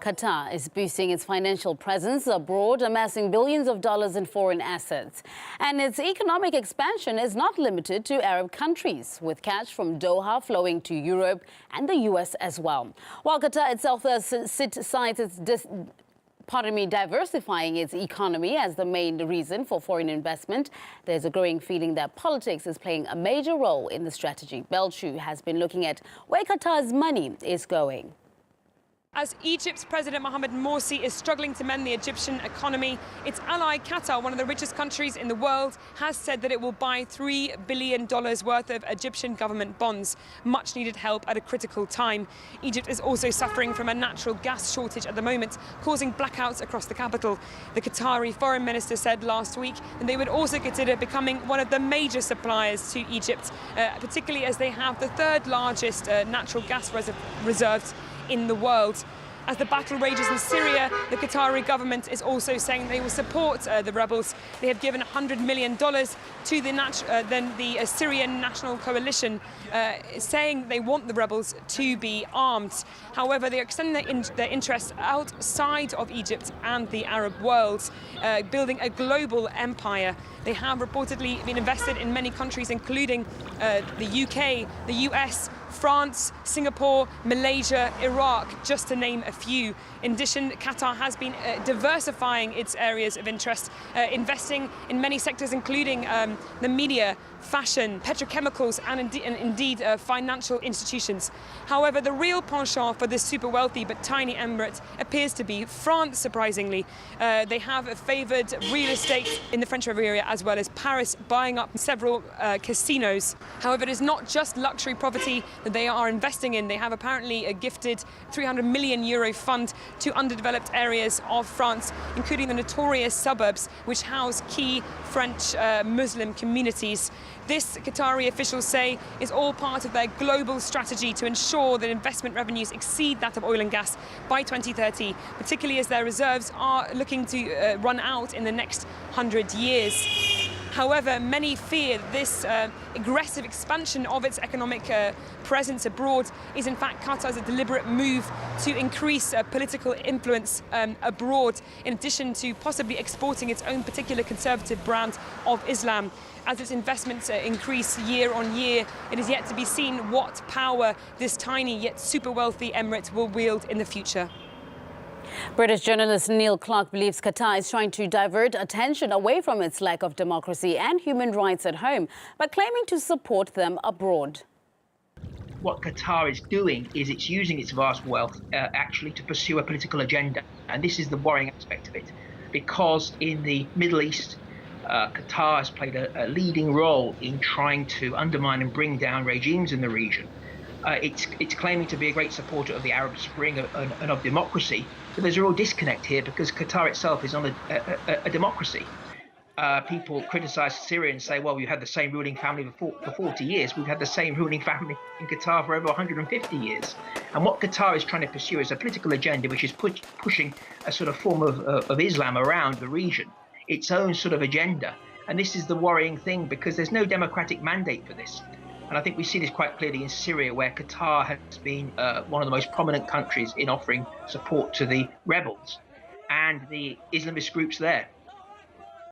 Qatar is boosting its financial presence abroad, amassing billions of dollars in foreign assets. And its economic expansion is not limited to Arab countries, with cash from Doha flowing to Europe and the US as well. While Qatar itself cites its diversifying its economy as the main reason for foreign investment, there's a growing feeling that politics is playing a major role in the strategy. Belchu has been looking at where Qatar's money is going. As Egypt's President Mohamed Morsi is struggling to mend the Egyptian economy, its ally Qatar, one of the richest countries in the world, has said that it will buy $3 billion worth of Egyptian government bonds. Much needed help at a critical time. Egypt is also suffering from a natural gas shortage at the moment, causing blackouts across the capital. The Qatari foreign minister said last week that they would also consider becoming one of the major suppliers to Egypt, particularly as they have the third largest natural gas reserves in the world. As the battle rages in Syria, the Qatari government is also saying they will support the rebels. They have given $100 million to the Syrian National Coalition, saying they want the rebels to be armed. However, they are extending their interests outside of Egypt and the Arab world, building a global empire. They have reportedly been invested in many countries, including the UK, the US, France, Singapore, Malaysia, Iraq, just to name a few. In addition, Qatar has been diversifying its areas of interest, investing in many sectors, including the media, fashion, petrochemicals, and indeed financial institutions. However, the real penchant for this super wealthy but tiny emirate appears to be France, surprisingly. They have favoured real estate in the French Riviera as well as Paris, buying up several casinos. However, it is not just luxury property that they are investing in. They have apparently gifted €300 million fund to underdeveloped areas of France, including the notorious suburbs, which house key French Muslim communities. This, Qatari officials say, is all part of their global strategy to ensure that investment revenues exceed that of oil and gas by 2030, particularly as their reserves are looking to run out in the next 100 years. However, many fear this aggressive expansion of its economic presence abroad is in fact Qatar's deliberate move to increase political influence abroad, in addition to possibly exporting its own particular conservative brand of Islam. As its investments increase year on year, it is yet to be seen what power this tiny yet super wealthy emirate will wield in the future. British journalist Neil Clark believes Qatar is trying to divert attention away from its lack of democracy and human rights at home, but claiming to support them abroad. What Qatar is doing is it's using its vast wealth actually to pursue a political agenda. And this is the worrying aspect of it, because in the Middle East, Qatar has played a leading role in trying to undermine and bring down regimes in the region. It's claiming to be a great supporter of the Arab Spring and of democracy, but there's a real disconnect here because Qatar itself is not a democracy. People criticize Syria and say, well, we've had the same ruling family for 40 years. We've had the same ruling family in Qatar for over 150 years. And what Qatar is trying to pursue is a political agenda which is pushing a sort of form of Islam around the region, its own sort of agenda. And this is the worrying thing, because there's no democratic mandate for this. And I think we see this quite clearly in Syria, where Qatar has been one of the most prominent countries in offering support to the rebels and the Islamist groups there.